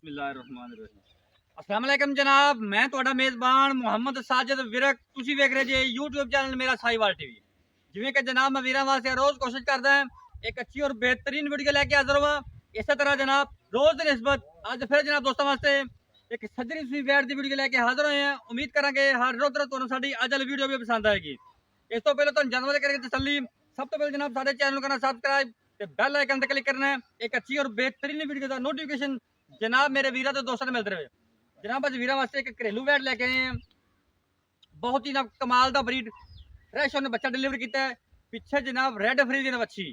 बिस्मिल्लाहिर्रहमानिर्रहीम। अस्सलाम वालेकुम जनाब, मैं ਤੁਹਾਡਾ ਮੇਜ਼ਬਾਨ ਮੁਹੰਮਦ ਸਾਜਿਦ ਵਿਰਕ। ਤੁਸੀਂ ਵੇਖ ਰਹੇ ਜੇ YouTube ਚੈਨਲ ਮੇਰਾ ਸਾਈਵਾਲ ਟੀਵੀ। ਜਿਵੇਂ ਕਿ ਜਨਾਬ ਮੈਂ ਵੀਰਾਂ ਵਾਸਤੇ ਰੋਜ਼ ਕੋਸ਼ਿਸ਼ ਕਰਦਾ ਹਾਂ ਇੱਕ ਅੱਛੀ ਔਰ ਬਿਹਤਰੀਨ ਵੀਡੀਓ ਲੈ ਕੇ ਹਾਜ਼ਰ ਹੋਵਾਂ। ਇਸੇ ਤਰ੍ਹਾਂ ਜਨਾਬ ਰੋਜ਼ ਦੀ ਨਿਸਬਤ ਅੱਜ ਫਿਰ ਜਨਾਬ ਦੋਸਤਾਂ ਵਾਸਤੇ ਇੱਕ ਸੱਜਰੀ ਸੂਈ ਵੈਟ ਦੀ ਵੀਡੀਓ ਲੈ ਕੇ ਹਾਜ਼ਰ ਹੋਏ ਹਾਂ। ਉਮੀਦ ਕਰਾਂਗੇ ਹਰ ਰੋਜ਼ ਤੁਹਾਨੂੰ ਸਾਡੀ ਅੱਜ ਵਾਲੀ ਵੀਡੀਓ ਵੀ ਪਸੰਦ ਆਏਗੀ। ਇਸ ਤੋਂ ਪਹਿਲਾਂ ਤੁਹਾਨੂੰ ਜਾਨਵਰ ਕਰਕੇ ਤਸੱਲੀ ਸਭ ਤੋਂ ਪਹਿਲਾਂ ਜਨਾਬ ਸਾਡੇ ਚੈਨਲ ਨੂੰ ਕਰਨਾ ਸਬਸਕ੍ਰਾइब ਤੇ ਬੈਲ ਆਈਕਨ ਤੇ क्लिक करना है। एक अच्छी और बेहतरीन वीडियो का नोटिफिकेशन जनाब मेरे वीरा तो दोस्तों ने मिलते रहे। जनाब अज वीरा वास्ते एक घरेलू वैट लेके आए हैं, बहुत ही ना कमाल का ब्रीड फ्रैश उन्हें बच्चा डिलीवर किया है। पिछे जनाब रेड फ्रीजन बच्ची,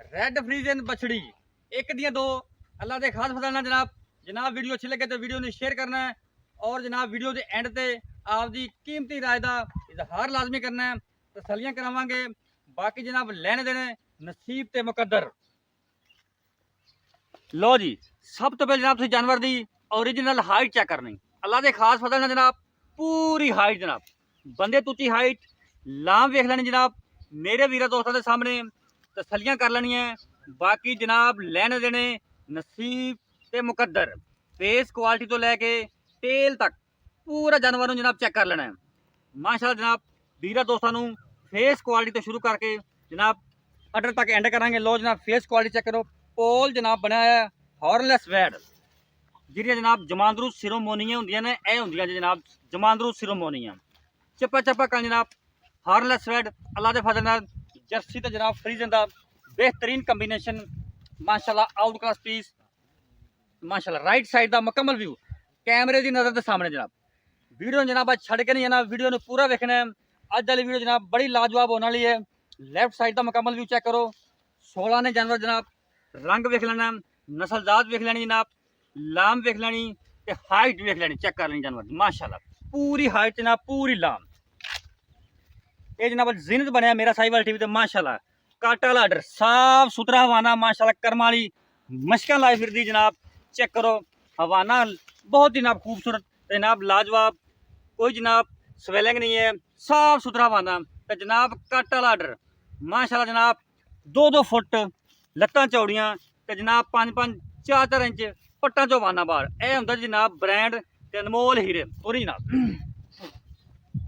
रेड फ्रीजन बछड़ी एक दियां दो अल्लाह के खास फजल जनाब। जनाब वीडियो अच्छी लगे तो वीडियो ने शेयर करना है और जनाब वीडियो के एंड से आपकी कीमती राय का इजहार लाजमी करना है, तसलियां करावांगे। बाकी जनाब लेने देने नसीब ते मुकद्दर। लो जी, सब तो पहले जनाब जानवर की ओरिजिनल हाइट चेक करनी। अल्लाह के खास फजल ने जनाब पूरी हाइट जनाब बंदे तुची हाइट लाम वेख लेनी जनाब मेरे वीरा दोस्तों के सामने तसलियां कर लेनी है। बाकी जनाब लेने देने नसीब ते मुकद्दर। फेस क्वालिटी तो लैके टेल तक पूरा जानवर जनाब चेक कर लेना है। माशाअल्लाह जनाब वीरा दोस्तों फेस क्वालिटी तो शुरू करके जनाब अडर तक एंड करांगे। लो जनाब फेस क्वालिटी चेक करो। पोल जनाब बनाया है हॉर्नलैस वैड जिहड़ियां जनाब जमांदरू सिरोमोनियां होंदियां ने, यह होंदियां जनाब जमांदरू सिरोमोनियां। चप्पा चप्पा कल जनाब हॉर्नलैस वैड अल्लाह के फजल नाल जर्सी ते जनाब फ्रीजन दा बेहतरीन कंबीनेशन माशाअल्लाह आउट क्लास पीस माशाअल्लाह। राइट साइड दा मुकम्मल व्यू कैमरे की नज़र के सामने जनाब। वीडियो जनाब अज छड़ के नहीं जाना, वीडियो ने पूरा वेखना है। अज वाली वीडियो जनाब बड़ी लाजवाब होने वाली है। लैफ्ट साइड का मुकम्मल व्यू चेक करो। 16 ने जानवर जनाब रंग वेख लेना, नस्लजात वेख लेनी जनाब, लाम वेख लेनी ते हाइट वेख लेनी चेक कर लेनी जानवर माशाअल्लाह पूरी हाइट जनाब पूरी लाम। ये जनाब जिनत बनया मेरा साहिवाल टीवी ते माशाअल्लाह काटा वाला आर्डर साफ सुथरा हवाना माशाअल्लाह कर्म वाली मशकां लाई फिरदी जनाब। चेक करो हवाना बहुत ही जनाब खूबसूरत जनाब लाजवाब, कोई जनाब स्वेलिंग नहीं है, साफ सुथरा हवाना ते जनाब काटा वाला आर्डर माशाअल्लाह जनाब 2-2 फुट लत्तां चौड़ियां ते जनाब 5-5 4-4 इंच पट्टा चो वाना बाहर। यह होंदा जनाब ब्रांड ते अनमोल हीरे पूरी जनाब।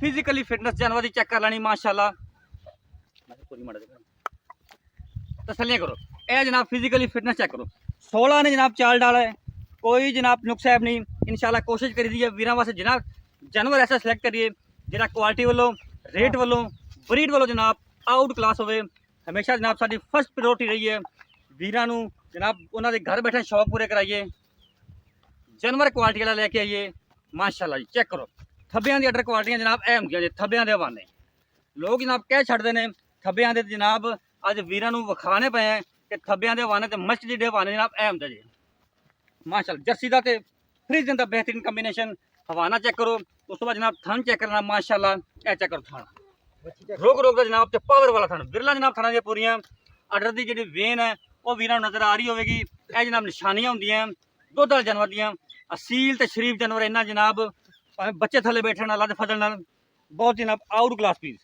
फिजिकली फिटनेस जानवर की चेक कर लैनी माशाअल्लाह। तसलियां करो यह जनाब फिजिकली फिटनेस चेक करो। 16 ने जनाब चाल डाला है, कोई जनाब नुक्स है नहीं। इंशाल्लाह कोशिश करी दी है वीरां वास्ते जनाब जानवर ऐसा सिलेक्ट करिए जिहड़ा क्वालिटी वालों रेट वालों ब्रीड वालों जनाब आउट क्लास होवे। हमेशा जनाब साडी फर्स्ट प्रायोरिटी रही है वीरां नूं जनाब उन्हां दे घर बैठे शौक पूरे कराइए, जानवर क्वालिटी वाला लैके आइए माशाअल्लाह जी। चेक करो थब्बियां दी अडर क्वालिटियां जनाब एह होंदियां जे थब्बियां दे हवाने। लोग जनाब कह छड्डदे ने थब्बियां दे जनाब अज वीरां नूं विखाने पे हैं कि थब्बियां दे हवाने ते मस्जिद दे हवाने जनाब एह हुंदा जी माशाअल्लाह। जर्सी दा ते फ्रीजन दा बेहतरीन कंबीनेशन हवाना चेक करो। उस तो बाद जनाब थन चेक करना माशाअल्लाह। ए चेक करो थन रोक रोक दा जनाब ते पावर वाला थन बिरला जनाब थना दी पूरियां अडर दी जिहड़ी वेन है वो वीरां नूं नजर आ रही होगी। यह जनाब निशानियां होंदियां दुध वाले जानवर दियां असील ते शरीफ जानवर इन्ना जनाब भावें बच्चे थले बैठे अल्लाह दे फजल नाल बहुत जनाब आउट क्लास पीस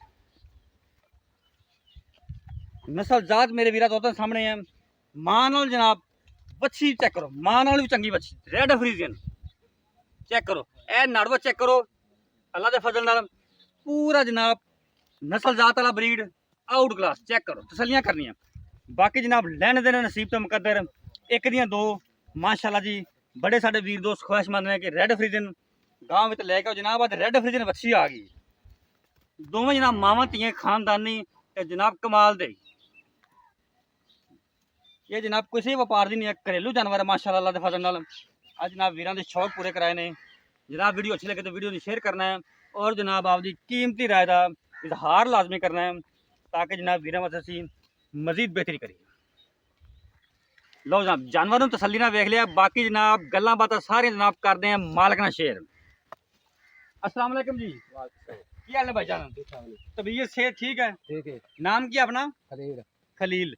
नस्ल जात मेरे वीरा दोस्तों सामने है। मां नाल जनाब बच्ची चेक करो, मां नाल भी चंगी बच्ची रेड फ्रीजियन चेक करो। ए नाड़वा चेक करो अल्लाह के फजल नाल पूरा जनाब नस्ल जात वाला ब्रीड आउट क्लास चेक करो। तसलियां करनियां बाकी जनाब लैने देने नसीब तो मुकद्दर। एक दियां दो माशाअल्लाह जी बड़े साडे वीर दोस्त ख्वाहिशमंद ने कि रेड फ्रीजन गांव में लैके आओ जनाब। अज रेड फ्रीजन बच्ची आ गई दोवें जनाब मावां धीआं खानदानी ते जनाब कमाल दे। ये जनाब किसी व्यापार की नहीं है, घरेलू जानवर है माशाअल्लाह अल्लाह के फजल नाल। आज जनाब वीरां दे शौक पूरे कराए ने। जनाब वीडियो अच्छी लगे तो वीडियो को शेयर करना है और जनाब आपकी कीमती राय का इजहार लाजमी करना है ताकि जनाब वीरां वास्ते असीं मजीद बेहतरी करिए। लो जनाब जानवर नूं तसल्ली नाल वेख लिया, बाकी जनाब गल्लां बातां सारियां जनाब करदे हैं मालक नाल शेयर। अस्सलाम वालेकुम जी, की हाल है भाईजान? तबीयत सेहत ठीक है? ठीक है। नाम की अपना? खलील खलील।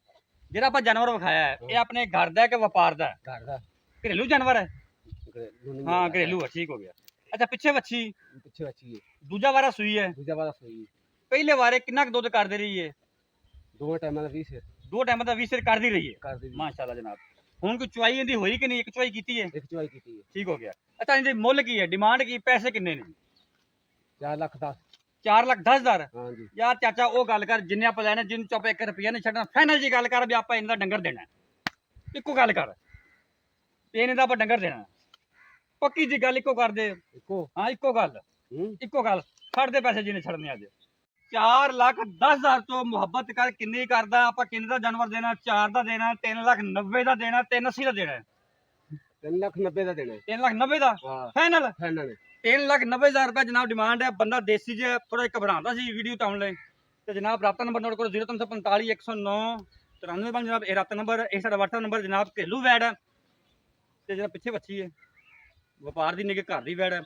ਜਿਹੜਾ ਆਪਾਂ ਜਾਨਵਰ ਵਿਖਾਇਆ ਹੈ ਇਹ ਆਪਣੇ घर ਦਾ ਹੈ कि व्यापार ਦਾ ਹੈ? घर का घरेलू जानवर है? घरेलू हाँ घरेलू है, ठीक हो गया। अच्छा पिछे बच्ची पीछे बच्ची है, दूजा वारा सूई है, दूजा वाला सोई पहले वारे कितना दूध कर दे रही है? दो टाइम का 20 है दो टाइम का 20 कर दी रही है कर दी। माशाल्लाह जनाब। ਹੁਣ ਕੋਈ ਚੁਆਈ ਇਹਦੀ ਹੋਈ ਕਿ ਨਹੀਂ? ਇੱਕ ਚੁਆਈ ਕੀਤੀ ਹੈ, ਇੱਕ ਚੁਆਈ ਕੀਤੀ ਹੈ। ਠੀਕ ਹੋ ਗਿਆ। ਅੱਛਾ ਇਹਦੇ ਮੁੱਲ ਕੀ ਹੈ, ਡਿਮਾਂਡ ਕੀ, ਪੈਸੇ ਕਿੰਨੇ ਨੇ? 4 ਲੱਖ 10। 4,10,000। ਹਾਂਜੀ ਯਾਰ ਚਾਚਾ ਉਹ ਗੱਲ ਕਰ ਜਿੰਨੇ ਆਪਾਂ ਲੈਣੇ, ਜਿੰਨ ਚੋਂ ਆਪਾਂ 1 ਰੁਪਿਆ ਨਹੀਂ ਛੱਡਣਾ। ਫਾਈਨਲ ਜੀ ਗੱਲ ਕਰ ਵੀ ਆਪਾਂ ਇਹਨਾਂ ਦਾ ਡੰਗਰ ਦੇਣਾ, ਇੱਕੋ ਗੱਲ ਕਰ ਵੀ ਇਹਨਾਂ ਦਾ ਆਪਾਂ ਡੰਗਰ ਦੇਣਾ, ਪੱਕੀ ਜੀ ਗੱਲ ਇੱਕੋ ਕਰ ਦੇ। ਇੱਕੋ। ਹਾਂ ਇੱਕੋ ਗੱਲ, ਹੂੰ ਇੱਕੋ ਗੱਲ। ਛੱਡ ਦੇ ਪੈਸੇ ਜਿਹਨੇ ਛੱਡਨੇ ਅੱਜ। 4,10,000 ਤੋਂ ਮੁਹੱਬਤ ਕਰ ਕਿੰਨੀ ਕਰਦਾ? ਆਪਾਂ ਕਿੰਨੇ ਦਾ ਜਾਨਵਰ ਦੇਣਾ? 4 ਦਾ ਦੇਣਾ, 3,90,000 ਦਾ ਦੇਣਾ, 380 ਦਾ ਦੇਣਾ, 3,90,000 ਦਾ ਦੇਣਾ। 3,90,000 ਦਾ ਹਾਂ ਫਾਈਨਲ। ਫਾਈਨਲ। 3,90,000 ਰੁਪਏ ਜਨਾਬ ਡਿਮਾਂਡ ਹੈ। ਬੰਦਾ ਦੇਸੀ ਜਿਹਾ ਥੋੜਾ ਜਿਹਾ ਘਬਰਾਉਂਦਾ ਸੀ ਵੀਡੀਓ ਤਾਂ ਆਉਣ ਲਈ, ਤੇ ਜਨਾਬ ਰਾਬਤਾ ਨੰਬਰ ਨੋਟ ਕਰੋ 0345 109 93 ਜਨਾਬ, ਇਹ ਰਾਬਤਾ ਨੰਬਰ, ਇਹ ਸਾਡਾ WhatsApp ਨੰਬਰ ਜਨਾਬ। ਘਰੇਲੂ ਵੈੜ ਹੈ ਤੇ ਜਿਹੜਾ ਪਿੱਛੇ ਬੱਚੀ ਹੈ ਵਪਾਰ ਦੀ ਨਿੱਘੇ ਘਰ ਦੀ ਵੈੜ ਹੈ।